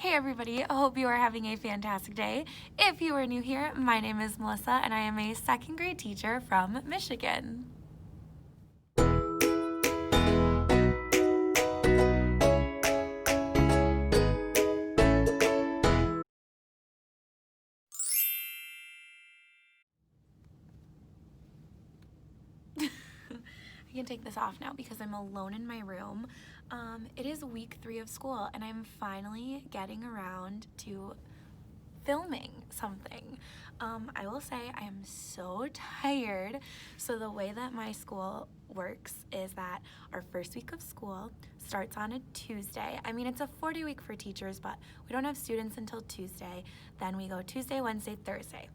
Hey everybody, I hope you are having a fantastic day. If you are new here, my name is Melissa and I am a second grade teacher from Michigan. I can take this off now because I'm alone in my room. It is week 3 of school and I'm finally getting around to filming something. I will say I am so tired. So the way that my school works is that our first week of school starts on a Tuesday. I mean, it's a 40 week for teachers, but we don't have students until Tuesday. Then we go Tuesday, Wednesday, Thursday.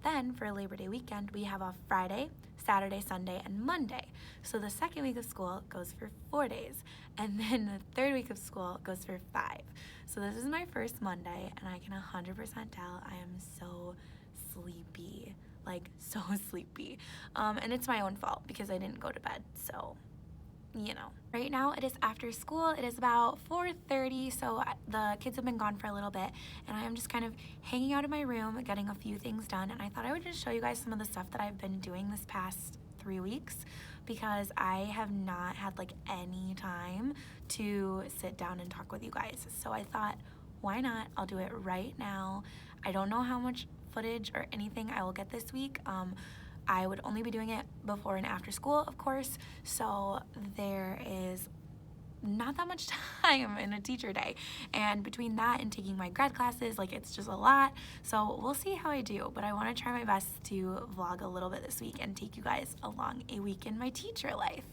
Then for Labor Day weekend, we have off Friday, Saturday, Sunday, and Monday. So the second week of school goes for 4 days. And then the third week of school goes for 5. So this is my first Monday, and I can 100% tell I am so sleepy, like so sleepy. And it's my own fault because I didn't go to bed, so you know. Right now it is after school. It is about 4:30, so the kids have been gone for a little bit, and I am just kind of hanging out in my room, getting a few things done, and I thought I would just show you guys some of the stuff that I've been doing this past 3 weeks because I have not had like any time to sit down and talk with you guys. So I thought, why not? I'll do it right now. I don't know how much footage or anything I will get this week. I would only be doing it before and after school, of course, so there is not that much time in a teacher day, and between that and taking my grad classes, like, it's just a lot. So we'll see how I do, but I want to try my best to vlog a little bit this week and take you guys along a week in my teacher life.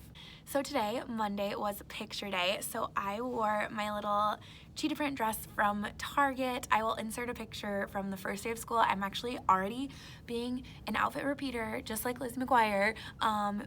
So today, Monday, was picture day, so I wore my little cheetah print dress from Target. I will insert a picture from the first day of school. I'm actually already being an outfit repeater, just like Liz McGuire,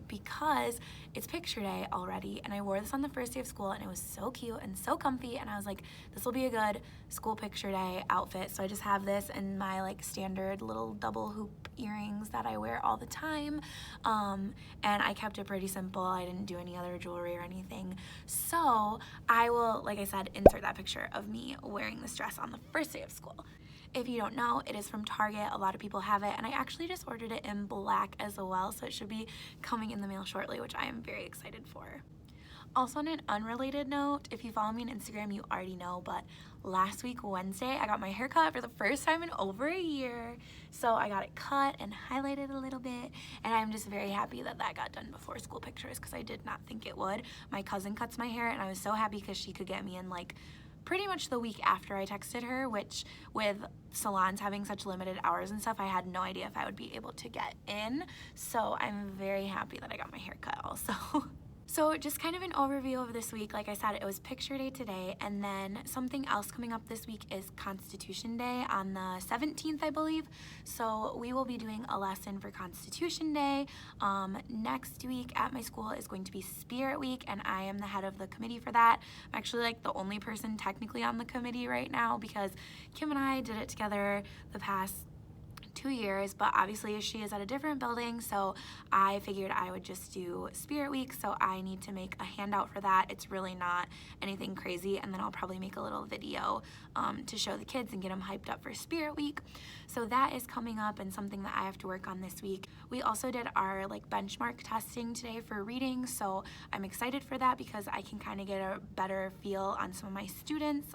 because it's picture day already, and I wore this on the first day of school, and it was so cute and so comfy, and I was like, this will be a good school picture day outfit. So I just have this and my like standard little double hoop earrings that I wear all the time, and I kept it pretty simple. I didn't do any other jewelry or anything. So I will, like I said, insert that picture of me wearing this dress on the first day of school. If you don't know, it is from Target. A lot of people have it, and I actually just ordered it in black as well, so it should be coming in the mail shortly, which I am very excited for. Also, on an unrelated note, if you follow me on Instagram, you already know, but last week, Wednesday, I got my hair cut for the first time in over a year. So I got it cut and highlighted a little bit, and I'm just very happy that that got done before school pictures because I did not think it would. My cousin cuts my hair, and I was so happy because she could get me in like pretty much the week after I texted her, which with salons having such limited hours and stuff, I had no idea if I would be able to get in. So I'm very happy that I got my hair cut also. So just kind of an overview of this week. Like I said, it was picture day today, and then something else coming up this week is Constitution Day on the 17th, I believe. So we will be doing a lesson for Constitution Day. Next week at my school is going to be Spirit Week, and I am the head of the committee for that. I'm actually like the only person technically on the committee right now because Kim and I did it together the past 2 years, but obviously she is at a different building, so I figured I would just do Spirit Week. So I need to make a handout for that. It's really not anything crazy, and then I'll probably make a little video to show the kids and get them hyped up for Spirit Week. So that is coming up and something that I have to work on this week. We also did our like benchmark testing today for reading, so I'm excited for that because I can kind of get a better feel on some of my students,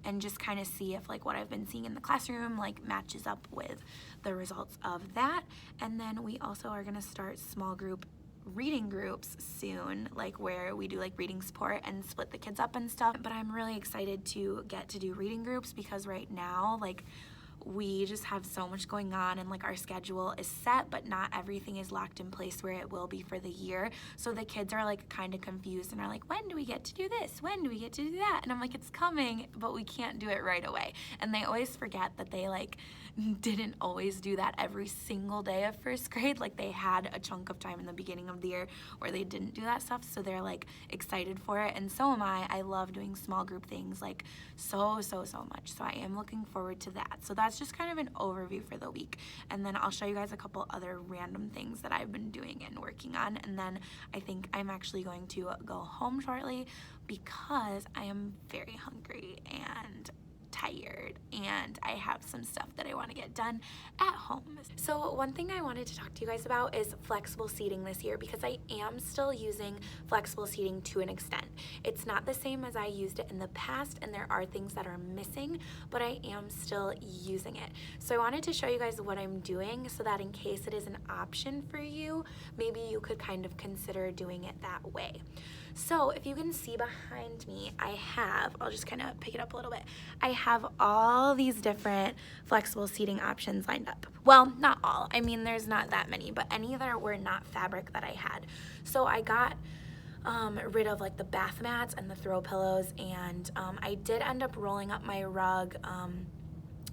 and just kind of see if like what I've been seeing in the classroom like matches up with the results of that. And then we also are gonna start small group reading groups soon, like where we do like reading support and split the kids up and stuff. But I'm really excited to get to do reading groups because right now like we just have so much going on, and like our schedule is set, but not everything is locked in place where it will be for the year. So the kids are like kind of confused and are like, when do we get to do this? When do we get to do that? And I'm like, it's coming, but we can't do it right away. And they always forget that they like didn't always do that every single day of first grade. Like they had a chunk of time in the beginning of the year where they didn't do that stuff, so they're like excited for it, and so am I. I love doing small group things like so much, so I am looking forward to that. So that's just kind of an overview for the week, and then I'll show you guys a couple other random things that I've been doing and working on, and then I think I'm actually going to go home shortly because I am very hungry and tired and I have some stuff that I want to get done at home. So one thing I wanted to talk to you guys about is flexible seating this year, because I am still using flexible seating to an extent. It's not the same as I used it in the past, and there are things that are missing, but I am still using it. So I wanted to show you guys what I'm doing so that in case it is an option for you, maybe you could kind of consider doing it that way. So if you can see behind me, I'll just kind of pick it up a little bit. I have all these different flexible seating options lined up. Well, not all. I mean, there's not that many, but any that were not fabric that I had. So I got rid of like the bath mats and the throw pillows, and I did end up rolling up my rug.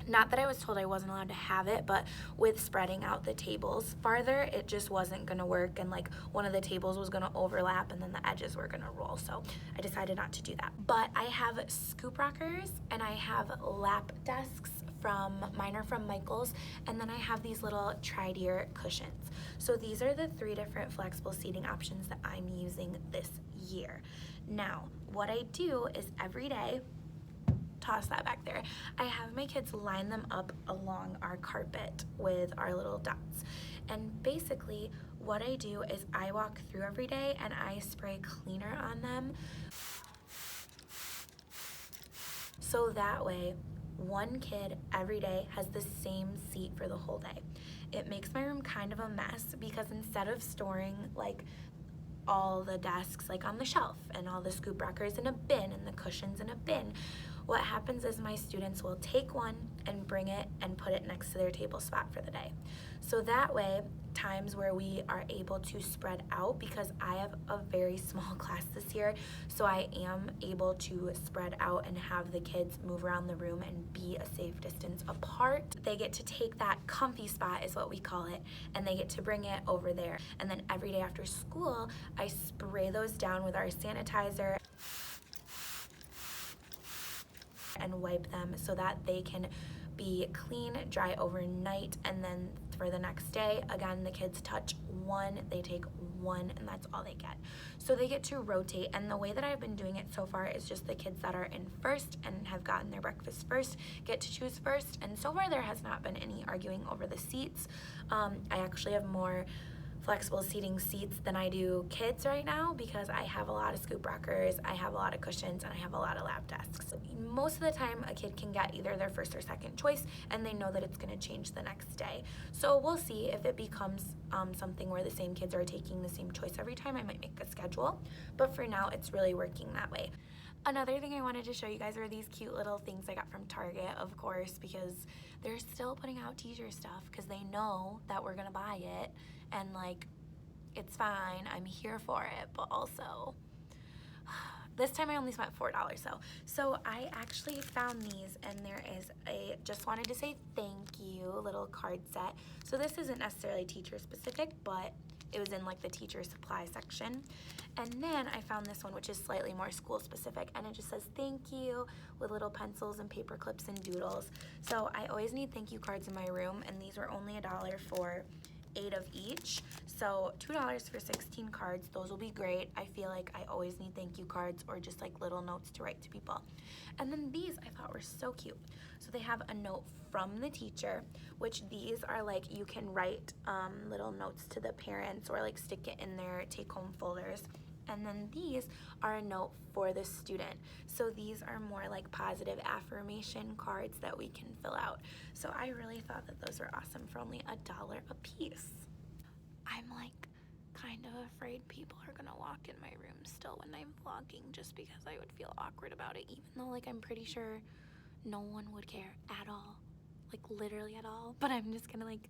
Not that I was told I wasn't allowed to have it, but with spreading out the tables farther, it just wasn't gonna work, and like one of the tables was gonna overlap and then the edges were gonna roll, so I decided not to do that. But I have scoop rockers and I have lap desks mine are from Michaels, and then I have these little tri-tier cushions. So these are the 3 different flexible seating options that I'm using this year. Now, what I do is every day, toss that back there, I have my kids line them up along our carpet with our little dots. And basically what I do is I walk through every day and I spray cleaner on them, so that way one kid every day has the same seat for the whole day. It makes my room kind of a mess, because instead of storing like all the desks like on the shelf and all the scoop rockers in a bin and the cushions in a bin, what happens is my students will take one and bring it and put it next to their table spot for the day. So that way, times where we are able to spread out, because I have a very small class this year, so I am able to spread out and have the kids move around the room and be a safe distance apart. They get to take that comfy spot, is what we call it, and they get to bring it over there. And then every day after school, I spray those down with our sanitizer and wipe them so that they can be clean, dry overnight, and then for the next day, again, the kids touch one, they take one, and that's all they get. So they get to rotate, and the way that I've been doing it so far is just the kids that are in first and have gotten their breakfast first get to choose first, and so far there has not been any arguing over the seats. I actually have more flexible seating seats than I do kids right now, because I have a lot of scoop rockers, I have a lot of cushions, and I have a lot of lap desks. So most of the time a kid can get either their first or second choice, and they know that it's going to change the next day. So we'll see if it becomes something where the same kids are taking the same choice every time. I might make a schedule, but for now it's really working that way. Another thing I wanted to show you guys are these cute little things I got from Target, of course, because they're still putting out teacher stuff because they know that we're gonna buy it, and like, it's fine, I'm here for it, but also this time I only spent $4 though. So I actually found these, and there is a just wanted to say thank you little card set. So this isn't necessarily teacher specific, but it was in like the teacher supply section. And then I found this one, which is slightly more school specific, and it just says thank you with little pencils and paper clips and doodles. So I always need thank you cards in my room, and these were only $1 for 8 of each, so $2 for 16 cards. Those will be great. I feel like I always need thank you cards or just like little notes to write to people. And then these I thought were so cute. So they have a note from the teacher, which these are like, you can write little notes to the parents or like stick it in their take-home folders. And then these are a note for the student. So these are more like positive affirmation cards that we can fill out. So I really thought that those were awesome for only $1 a piece. I'm like kind of afraid people are gonna walk in my room still when I'm vlogging, just because I would feel awkward about it, even though like I'm pretty sure no one would care at all, like literally at all. But I'm just gonna like,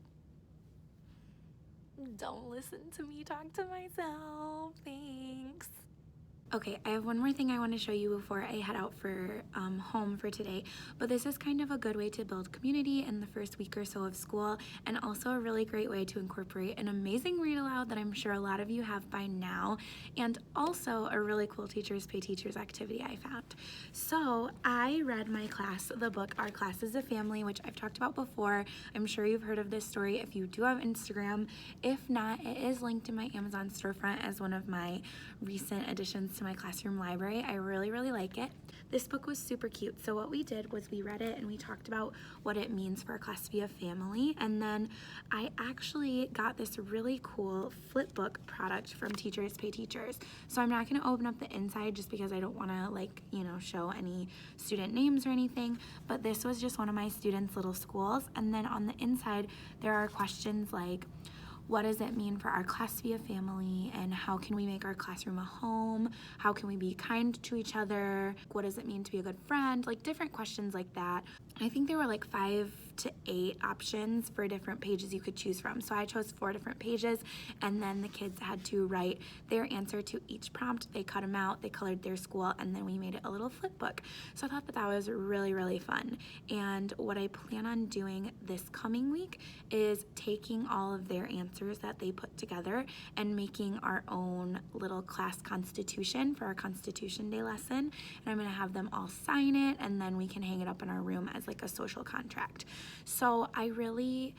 don't listen to me talk to myself, thanks. Okay, I have one more thing I want to show you before I head out for home for today, but this is kind of a good way to build community in the first week or so of school, and also a really great way to incorporate an amazing read aloud that I'm sure a lot of you have by now, and also a really cool Teachers Pay Teachers activity I found. So I read my class the book Our Class is a Family, which I've talked about before. I'm sure you've heard of this story if you do have Instagram. If not, it is linked in my Amazon storefront as one of my recent additions to to my classroom library. I really, really like it. This book was super cute. So what we did was we read it and we talked about what it means for our class to be a family. And then I actually got this really cool flip book product from Teachers Pay Teachers. So I'm not gonna open up the inside just because I don't wanna show any student names or anything, but this was just one of my students' little schools. And then on the inside, there are questions like, what does it mean for our class to be a family, and how can we make our classroom a home? How can we be kind to each other? What does it mean to be a good friend? Like different questions like that. I think there were like 5 to 8 options for different pages you could choose from. So I chose 4 different pages, and then the kids had to write their answer to each prompt. They cut them out, they colored their school, and then we made it a little flip book. So I thought that was really, really fun. And what I plan on doing this coming week is taking all of their answers that they put together and making our own little class constitution for our Constitution Day lesson. And I'm gonna have them all sign it, and then we can hang it up in our room as like a social contract. So I really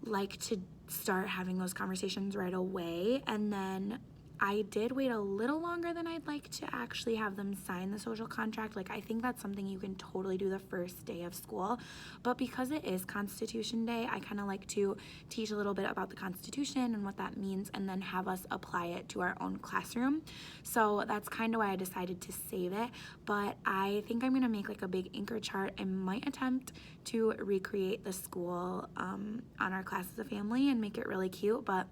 like to start having those conversations right away, and then I did wait a little longer than I'd like to actually have them sign the social contract. Like I think that's something you can totally do the first day of school, but because it is Constitution Day, I kind of like to teach a little bit about the Constitution and what that means, and then have us apply it to our own classroom. So that's kind of why I decided to save it, but I think I'm gonna make like a big anchor chart. I might attempt to recreate the school on our class as a family and make it really cute, but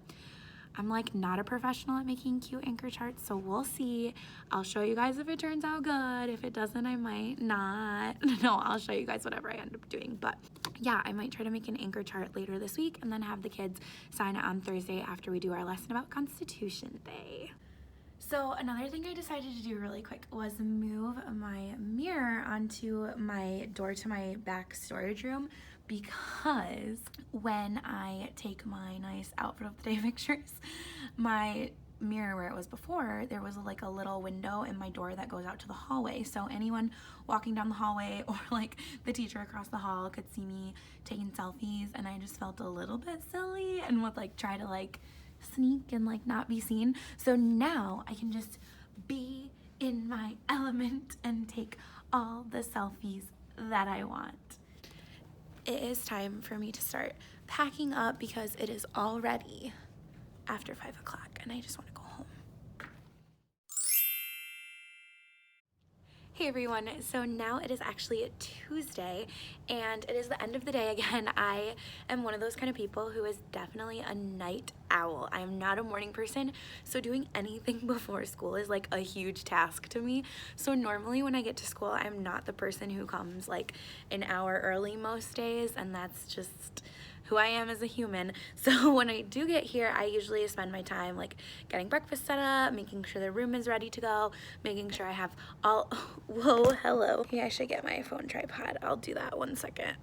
I'm like not a professional at making cute anchor charts, so we'll see. I'll show you guys if it turns out good. If it doesn't, I might not. No, I'll show you guys whatever I end up doing. But yeah, I might try to make an anchor chart later this week and then have the kids sign it on Thursday after we do our lesson about Constitution Day. So another thing I decided to do really quick was move my mirror onto my door to my back storage room, because when I take my nice outfit of the day pictures, my mirror where it was before, there was like a little window in my door that goes out to the hallway. So anyone walking down the hallway or like the teacher across the hall could see me taking selfies, and I just felt a little bit silly and would like try to like sneak and like not be seen. So now I can just be in my element and take all the selfies that I want. It is time for me to start packing up because it is already after 5 o'clock and I just want to go home. Hey everyone, so now it is actually Tuesday and it is the end of the day again. I am one of those kind of people who is definitely a night owl. I am not a morning person, so doing anything before school is like a huge task to me. So normally when I get to school, I'm not the person who comes like an hour early most days, and that's just who I am as a human. So when I do get here, I usually spend my time like getting breakfast set up, making sure the room is ready to go, making sure I have all, whoa, hello. Yeah, I should get my phone tripod. I'll do that 1 second.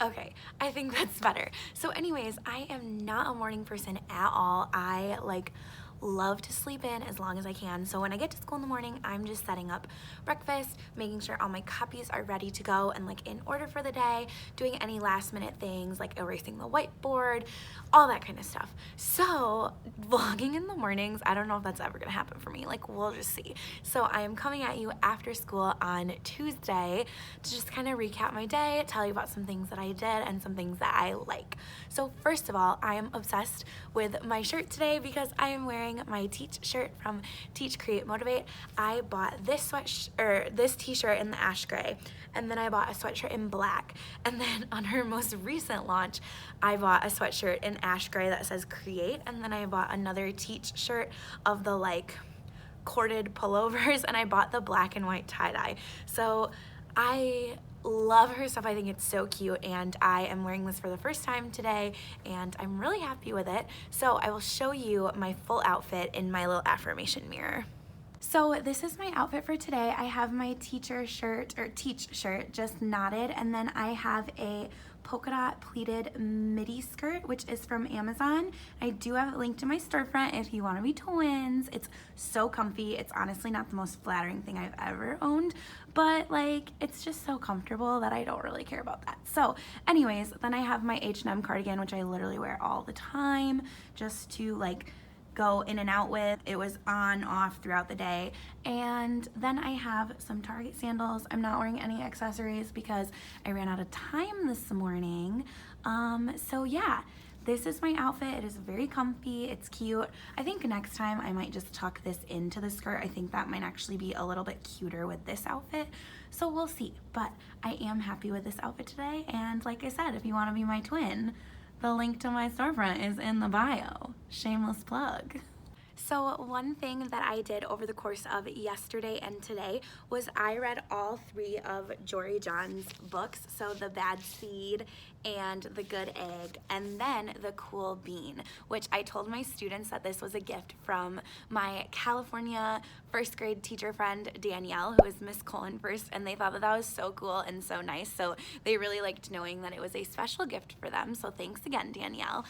Okay, I think that's better. So anyways, I am not a morning person at all. I like love to sleep in as long as I can. So when I get to school in the morning, I'm just setting up breakfast, making sure all my copies are ready to go and like in order for the day, doing any last minute things like erasing the whiteboard, all that kind of stuff. So vlogging in the mornings, I don't know if that's ever gonna happen for me. Like we'll just see. So I am coming at you after school on Tuesday to just kind of recap my day, tell you about some things that I did and some things that I like. So first of all, I am obsessed with my shirt today because I am wearing my Teach shirt from Teach Create Motivate. I bought this t-shirt in the ash gray, and then I bought a sweatshirt in black, and then on her most recent launch I bought a sweatshirt in ash gray that says Create, and then I bought another Teach shirt of the like corded pullovers, and I bought the black and white tie-dye. So I love her stuff. I think it's so cute, and I am wearing this for the first time today and I'm really happy with it. So I will show you my full outfit in my little affirmation mirror. So this is my outfit for today. I have my Teach shirt just knotted, and then I have a polka dot pleated midi skirt, which is from Amazon. I do have it linked to my storefront if you want to be twins. It's so comfy. It's honestly not the most flattering thing I've ever owned, but like it's just so comfortable that I don't really care about that. So anyways, then I have my H&M cardigan, which I literally wear all the time just to like go in and out with. It was on, off throughout the day. And then I have some Target sandals. I'm not wearing any accessories because I ran out of time this morning. So yeah, this is my outfit. It is very comfy, it's cute. I think next time I might just tuck this into the skirt. I think that might actually be a little bit cuter with this outfit. So we'll see, but I am happy with this outfit today. And like I said, if you wanna be my twin, the link to my storefront is in the bio. Shameless plug. So one thing that I did over the course of yesterday and today was I read all 3 of Jory John's books. So The Bad Seed and The Good Egg, and then The Cool Bean, which I told my students that this was a gift from my California first grade teacher friend Danielle, who is Miss Colin first, and they thought that that was so cool and so nice. So they really liked knowing that it was a special gift for them. So thanks again, Danielle.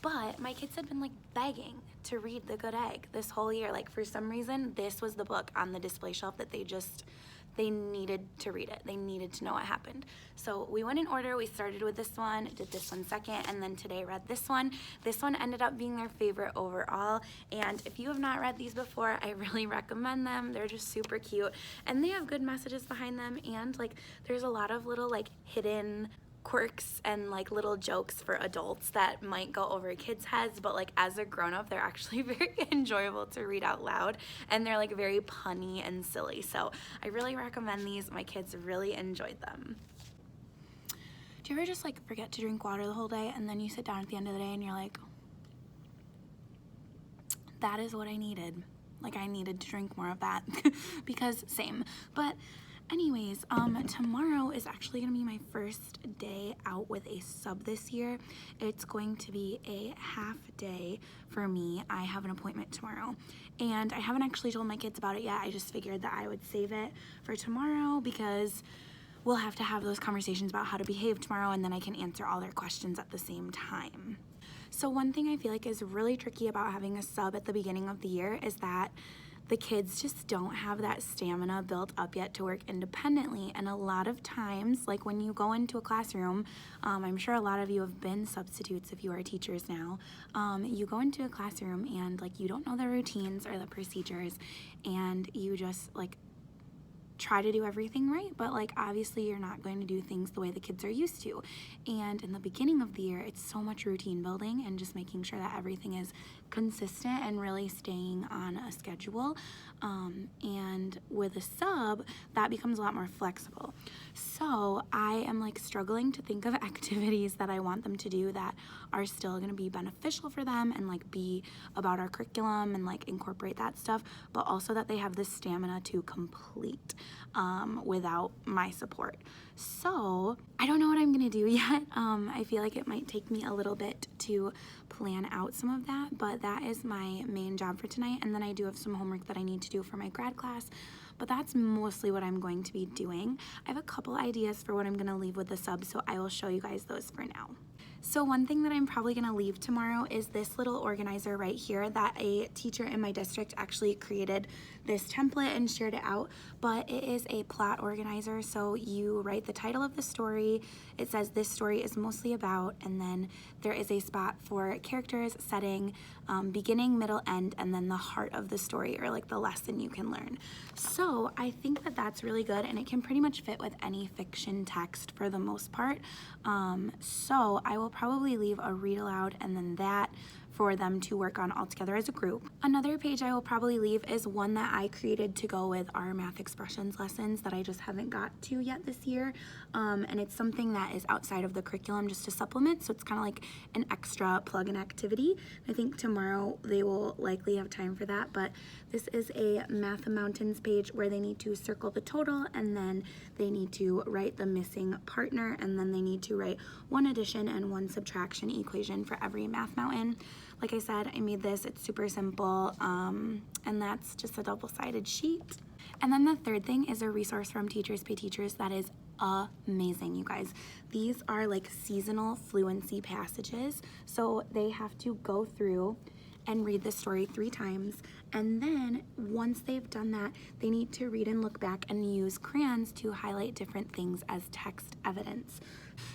But my kids had been like begging to read The Good Egg this whole year. Like for some reason, this was the book on the display shelf that they needed to read it. They needed to know what happened. So we went in order. We started with this one, did this one second, and then today read this one. This one ended up being their favorite overall. And if you have not read these before, I really recommend them. They're just super cute. And they have good messages behind them. And like there's a lot of little like hidden quirks and like little jokes for adults that might go over kids' heads, but like as a grown-up they're actually very enjoyable to read out loud, and they're like very punny and silly. So I really recommend these. My kids really enjoyed them. Do you ever just like forget to drink water the whole day and then you sit down at the end of the day and you're like, that is what I needed. Like I needed to drink more of that because same. But anyways, tomorrow is actually gonna be my first day out with a sub this year. It's going to be a half day for me. I have an appointment tomorrow and I haven't actually told my kids about it yet. I just figured that I would save it for tomorrow because we'll have to have those conversations about how to behave tomorrow, and then I can answer all their questions at the same time. So one thing I feel like is really tricky about having a sub at the beginning of the year is that the kids just don't have that stamina built up yet to work independently. And a lot of times, like when you go into a classroom, I'm sure a lot of you have been substitutes if you are teachers now, you go into a classroom and like you don't know the routines or the procedures, and you just like try to do everything right, but like obviously you're not going to do things the way the kids are used to. And in the beginning of the year, it's so much routine building and just making sure that everything is consistent and really staying on a schedule. And with a sub, that becomes a lot more flexible. So I am like struggling to think of activities that I want them to do that are still going to be beneficial for them and like be about our curriculum and like incorporate that stuff, but also that they have the stamina to complete without my support. So I don't know what I'm gonna do yet. I feel like it might take me a little bit to plan out some of that, but that is my main job for tonight. And then I do have some homework that I need to do for my grad class, but that's mostly what I'm going to be doing. I have a couple ideas for what I'm gonna leave with the sub, so I will show you guys those for now. So one thing that I'm probably gonna leave tomorrow is this little organizer right here that a teacher in my district actually created this template and shared it out, but it is a plot organizer. So you write the title of the story, it says this story is mostly about, and then there is a spot for characters, setting, beginning, middle, end, and then the heart of the story, or like the lesson you can learn. So I think that that's really good, and it can pretty much fit with any fiction text for the most part. So I will probably leave a read aloud and then that for them to work on all together as a group. Another page I will probably leave is one that I created to go with our math expressions lessons that I just haven't got to yet this year. And it's something that is outside of the curriculum just to supplement, so it's kind of like an extra plug-in activity. I think tomorrow they will likely have time for that, but this is a Math Mountains page where they need to circle the total, and then they need to write the missing partner, and then they need to write one addition and one subtraction equation for every Math Mountain. Like I said, I made this, it's super simple, and that's just a double-sided sheet. And then the third thing is a resource from Teachers Pay Teachers that is amazing, you guys. These are like seasonal fluency passages, so they have to go through and read the story 3 times. And then once they've done that, they need to read and look back and use crayons to highlight different things as text evidence.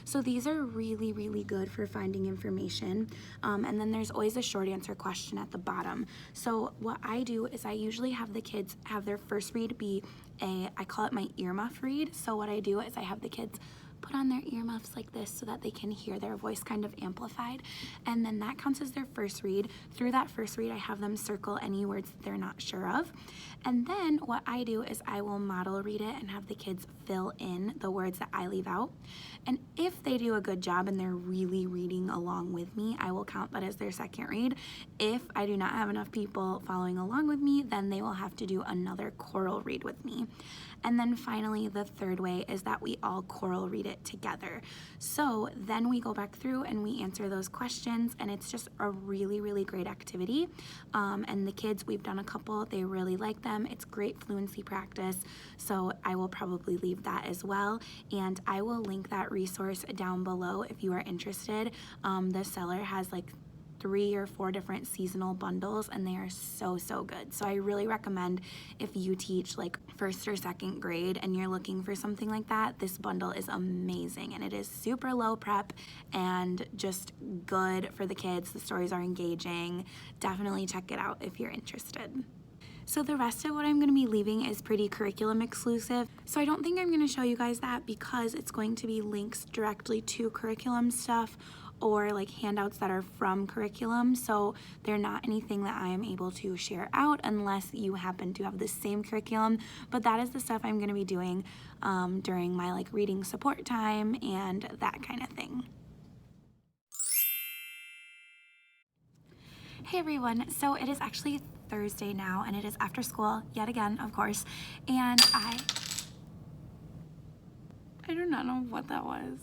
So these are really, really good for finding information. And then there's always a short answer question at the bottom. So what I do is I usually have the kids have their first read be I call it my earmuff read. So what I do is I have the kids put on their earmuffs like this so that they can hear their voice kind of amplified, and then that counts as their first read. Through that first read, I have them circle any words that they're not sure of, and then what I do is I will model read it and have the kids fill in the words that I leave out. And if they do a good job and they're really reading along with me, I will count that as their second read. If I do not have enough people following along with me, then they will have to do another choral read with me. And then finally, the third way is that we all choral read it together. So then we go back through and we answer those questions, and it's just a really, really great activity. And the kids, we've done a couple, they really like them. It's great fluency practice, so I will probably leave that as well. And I will link that resource down below if you are interested. The seller has like 3 or 4 different seasonal bundles, and they are so good. So I really recommend if you teach like 1st or 2nd grade and you're looking for something like that, this bundle is amazing, and it is super low prep and just good for the kids. The stories are engaging. Definitely check it out if you're interested. So the rest of what I'm going to be leaving is pretty curriculum exclusive. So I don't think I'm going to show you guys that because it's going to be links directly to curriculum stuff or like handouts that are from curriculum. So they're not anything that I am able to share out unless you happen to have the same curriculum. But that is the stuff I'm going to be doing during my like reading support time and that kind of thing. Hey everyone, so it is actually Thursday now, and it is after school yet again, of course, and I do not know what that was.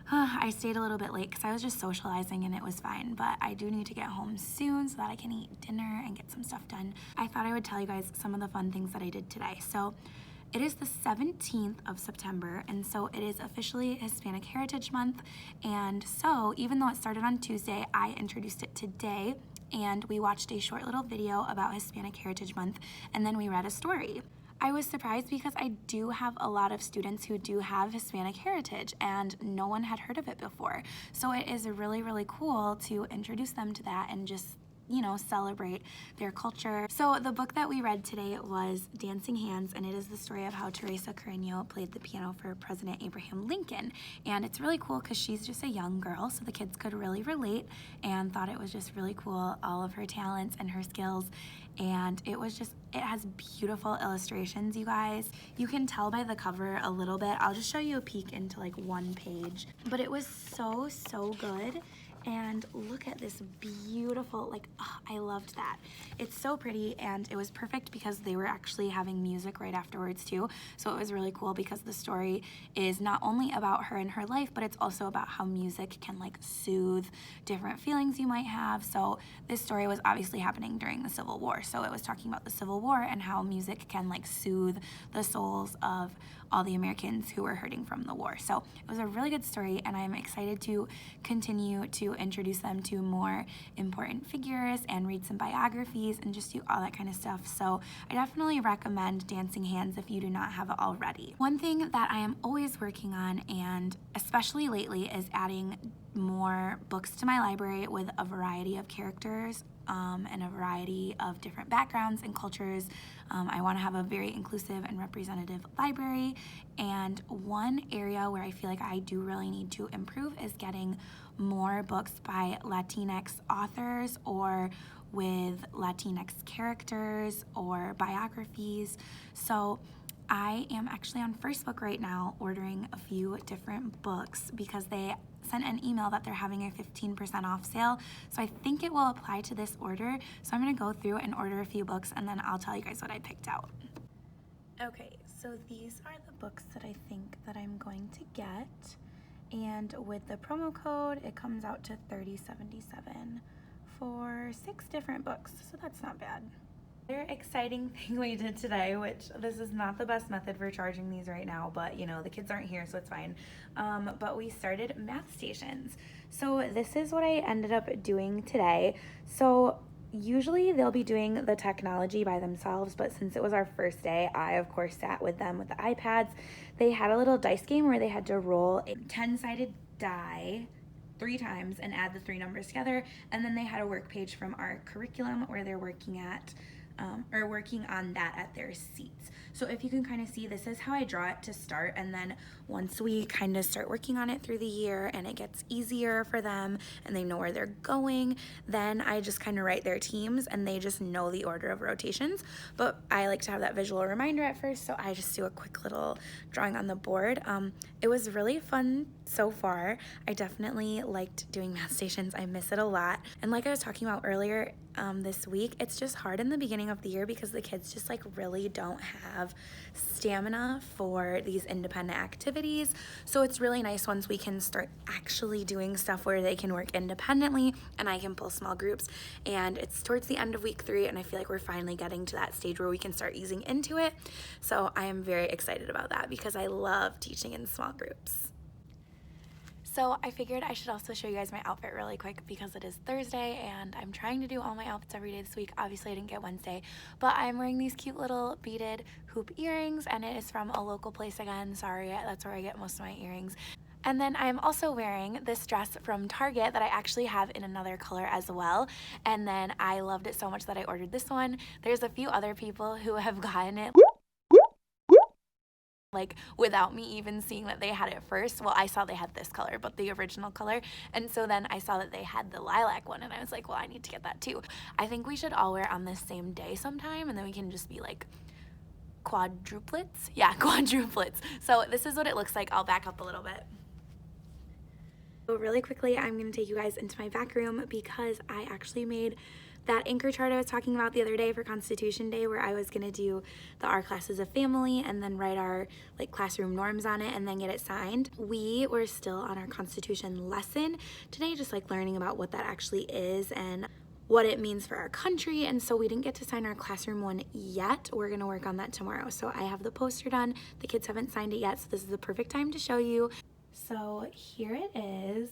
I stayed a little bit late because I was just socializing and it was fine, but I do need to get home soon so that I can eat dinner and get some stuff done. I thought I would tell you guys some of the fun things that I did today. So it is the 17th of September, and so it is officially Hispanic Heritage Month, and so even though it started on Tuesday, I introduced it today, and we watched a short little video about Hispanic Heritage Month, and then we read a story. I was surprised because I do have a lot of students who do have Hispanic heritage, and no one had heard of it before. So it is really, really cool to introduce them to that and just, you know, celebrate their culture. So the book that we read today was Dancing Hands, and it is the story of how Teresa Carreño played the piano for President Abraham Lincoln. And it's really cool because she's just a young girl, so the kids could really relate and thought it was just really cool, all of her talents and her skills. And it has beautiful illustrations, you guys. You can tell by the cover a little bit. I'll just show you a peek into like one page. But it was so good. And look at this beautiful, like, oh, I loved that. It's so pretty, and it was perfect because they were actually having music right afterwards too. So it was really cool because the story is not only about her and her life, but it's also about how music can like soothe different feelings you might have. So this story was obviously happening during the Civil War. So it was talking about the Civil War and how music can like soothe the souls of all the Americans who were hurting from the war. So it was a really good story, and I'm excited to continue to introduce them to more important figures and read some biographies and just do all that kind of stuff. So I definitely recommend Dancing Hands if you do not have it already. One thing that I am always working on, and especially lately, is adding more books to my library with a variety of characters and a variety of different backgrounds and cultures. I want to have a very inclusive and representative library, and one area where I feel like I do really need to improve is getting more books by Latinx authors or with Latinx characters or biographies. So I am actually on First Book right now ordering a few different books because they sent an email that they're having a 15% off sale. So I think it will apply to this order. So I'm gonna go through and order a few books, and then I'll tell you guys what I picked out. Okay, so these are the books that I think that I'm going to get. And with the promo code, it comes out to $30.77 for 6 different books. So that's not bad. Another exciting thing we did today, which this is not the best method for charging these right now, but you know, the kids aren't here, so it's fine. But we started math stations. So this is what I ended up doing today. So Usually they'll be doing the technology by themselves, but since it was our first day, I of course sat with them with the iPads. They had a little dice game where they had to roll a 10-sided die 3 times and add the 3 numbers together, and then they had a work page from our curriculum where they're working on that at their seats. So if you can kind of see, this is how I draw it to start, and then once we kind of start working on it through the year and it gets easier for them and they know where they're going, then I just kind of write their teams and they just know the order of rotations. But I like to have that visual reminder at first, so I just do a quick little drawing on the board. It was really fun so far. I definitely liked doing math stations. I miss it a lot. And like I was talking about earlier, this week, it's just hard in the beginning of the year because the kids just like really don't have stamina for these independent activities. So it's really nice once we can start actually doing stuff where they can work independently and I can pull small groups. And it's towards the end of week 3 and I feel like we're finally getting to that stage where we can start easing into it. So I am very excited about that because I love teaching in small groups. So I figured I should also show you guys my outfit really quick because it is Thursday and I'm trying to do all my outfits every day this week. Obviously I didn't get Wednesday, but I'm wearing these cute little beaded hoop earrings and it is from a local place again. Sorry, that's where I get most of my earrings. And then I'm also wearing this dress from Target that I actually have in another color as well. And then I loved it so much that I ordered this one. There's a few other people who have gotten it like without me even seeing that they had it first. Well, I saw they had this color, but the original color, and so then I saw that they had the lilac one and I was like, well, I need to get that too. I think we should all wear it on the same day sometime and then we can just be like quadruplets. Yeah, quadruplets. So this is what it looks like. I'll back up a little bit. So really quickly, I'm going to take you guys into my back room because I actually made that anchor chart I was talking about the other day for Constitution Day, where I was gonna do the Our Classes of Family and then write our like classroom norms on it and then get it signed. We were still on our Constitution lesson today, just like learning about what that actually is and what it means for our country, and so we didn't get to sign our classroom one yet. We're gonna work on that tomorrow. So I have the poster done. The kids haven't signed it yet, so this is the perfect time to show you. So here it is.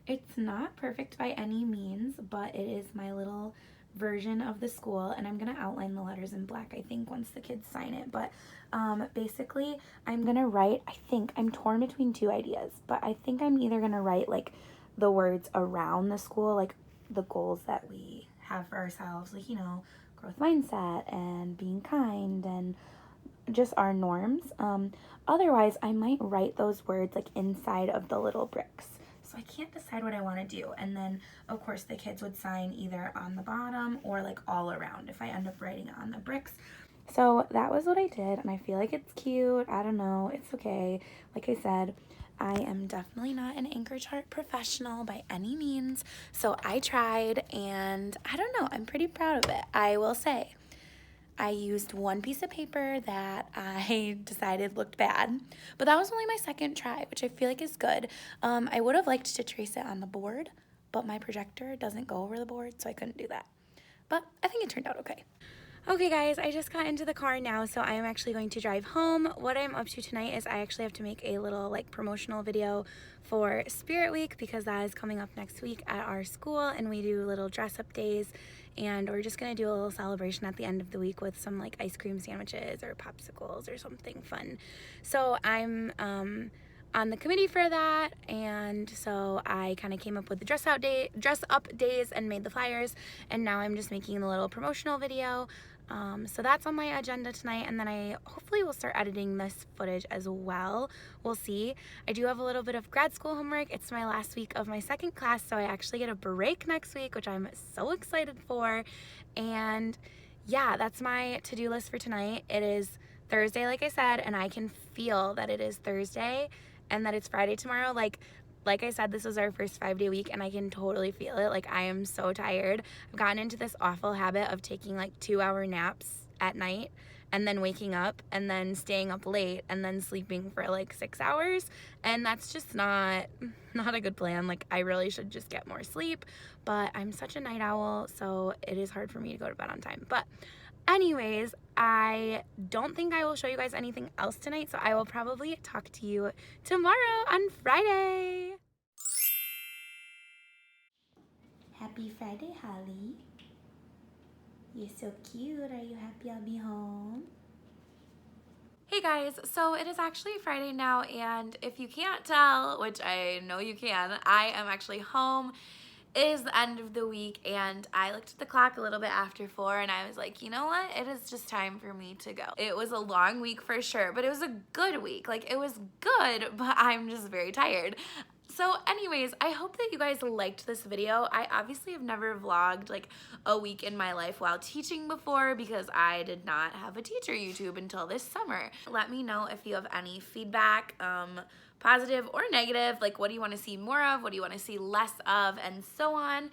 It's not perfect by any means, but it is my little version of the school, and I'm gonna outline the letters in black, I think, once the kids sign it. But basically, I'm gonna write, I think, I'm torn between 2 ideas, but I think I'm either gonna write like the words around the school, like the goals that we have for ourselves, like, you know, growth mindset and being kind and just our norms. Otherwise, I might write those words like inside of the little bricks. So I can't decide what I want to do. And then, of course, the kids would sign either on the bottom or like all around if I end up writing on the bricks. So that was what I did, and I feel like it's cute. I don't know. It's okay. Like I said, I am definitely not an anchor chart professional by any means. So I tried, and I don't know. I'm pretty proud of it, I will say. I used one piece of paper that I decided looked bad, but that was only my second try, which I feel like is good. I would have liked to trace it on the board, but my projector doesn't go over the board, so I couldn't do that. But I think it turned out okay. Okay guys, I just got into the car now, so I am actually going to drive home. What I'm up to tonight is I actually have to make a little like promotional video for Spirit Week because that is coming up next week at our school, and we do little dress up days, and we're just gonna do a little celebration at the end of the week with some like ice cream sandwiches or popsicles or something fun. So I'm on the committee for that, and so I kind of came up with the dress up days and made the flyers, and now I'm just making a little promotional video. So that's on my agenda tonight, and then I hopefully will start editing this footage as well. We'll see. I do have a little bit of grad school homework. It's my last week of my second class, so I actually get a break next week, which I'm so excited for. And yeah, that's my to-do list for tonight. It is Thursday, like I said, and I can feel that it is Thursday and that it's Friday tomorrow. Like I said, this was our first 5-day week, and I can totally feel it. Like, I am so tired. I've gotten into this awful habit of taking like 2-hour naps at night and then waking up and then staying up late and then sleeping for like 6 hours. And that's just not a good plan. Like, I really should just get more sleep, but I'm such a night owl, so it is hard for me to go to bed on time. But anyways, I don't think I will show you guys anything else tonight, so I will probably talk to you tomorrow on Friday. Happy Friday, Holly. You're so cute. Are you happy I'll be home? Hey guys, so it is actually Friday now, and if you can't tell, which I know you can, I am actually home. It is the end of the week, and I looked at the clock a little bit after 4, and I was like, you know what? It is just time for me to go. It was a long week for sure, but it was a good week. Like, it was good, but I'm just very tired. So anyways, I hope that you guys liked this video. I obviously have never vlogged like a week in my life while teaching before because I did not have a teacher YouTube until this summer. Let me know if you have any feedback, positive or negative, like what do you want to see more of, what do you want to see less of, and so on.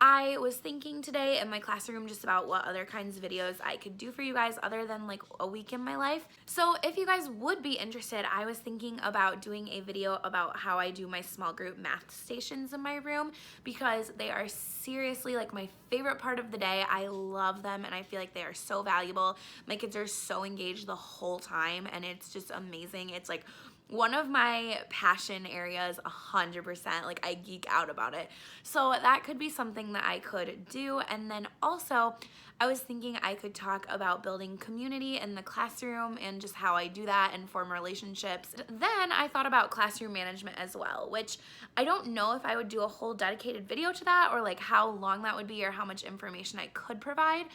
I was thinking today in my classroom just about what other kinds of videos I could do for you guys other than like a week in my life. So if you guys would be interested, I was thinking about doing a video about how I do my small group math stations in my room because they are seriously like my favorite part of the day. I love them and I feel like they are so valuable. My kids are so engaged the whole time and it's just amazing. It's like one of my passion areas, 100%. Like, I geek out about it. So that could be something that I could do. And then also, I was thinking I could talk about building community in the classroom and just how I do that and form relationships. Then I thought about classroom management as well, which I don't know if I would do a whole dedicated video to that or like how long that would be or how much information I could provide.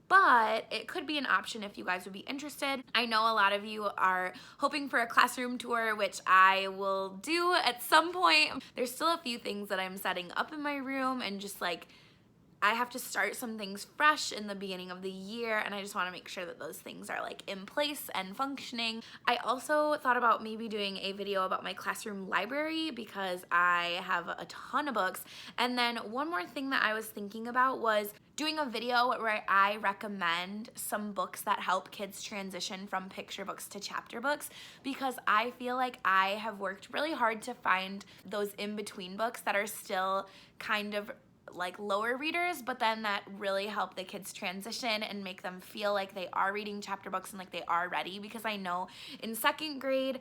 But it could be an option if you guys would be interested. I know a lot of you are hoping for a classroom tour, which I will do at some point. There's still a few things that I'm setting up in my room and just like I have to start some things fresh in the beginning of the year and I just want to make sure that those things are like in place and functioning. I also thought about maybe doing a video about my classroom library because I have a ton of books. And then one more thing that I was thinking about was doing a video where I recommend some books that help kids transition from picture books to chapter books because I feel like I have worked really hard to find those in-between books that are still kind of like lower readers, but then that really help the kids transition and make them feel like they are reading chapter books and like they are ready, because I know in second grade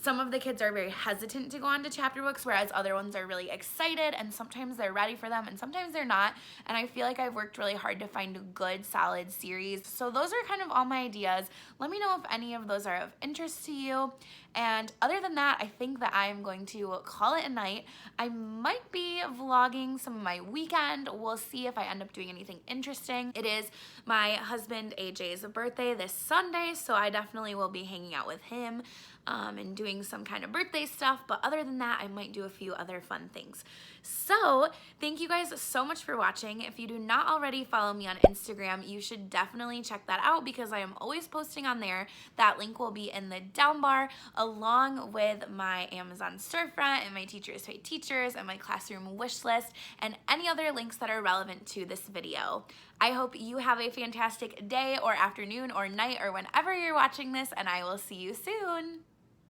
some of the kids are very hesitant to go on to chapter books, whereas other ones are really excited and sometimes they're ready for them and sometimes they're not. And I feel like I've worked really hard to find a good, solid series. So those are kind of all my ideas. Let me know if any of those are of interest to you. And other than that, I think that I'm going to call it a night. I might be vlogging some of my weekend. We'll see if I end up doing anything interesting. It is my husband AJ's birthday this Sunday, so I definitely will be hanging out with him and doing some kind of birthday stuff. But other than that, I might do a few other fun things. So thank you guys so much for watching. If you do not already follow me on Instagram, you should definitely check that out because I am always posting on there. That link will be in the down bar along with my Amazon storefront and my Teachers Pay Teachers and my classroom wish list and any other links that are relevant to this video. I hope you have a fantastic day or afternoon or night or whenever you're watching this, and I will see you soon.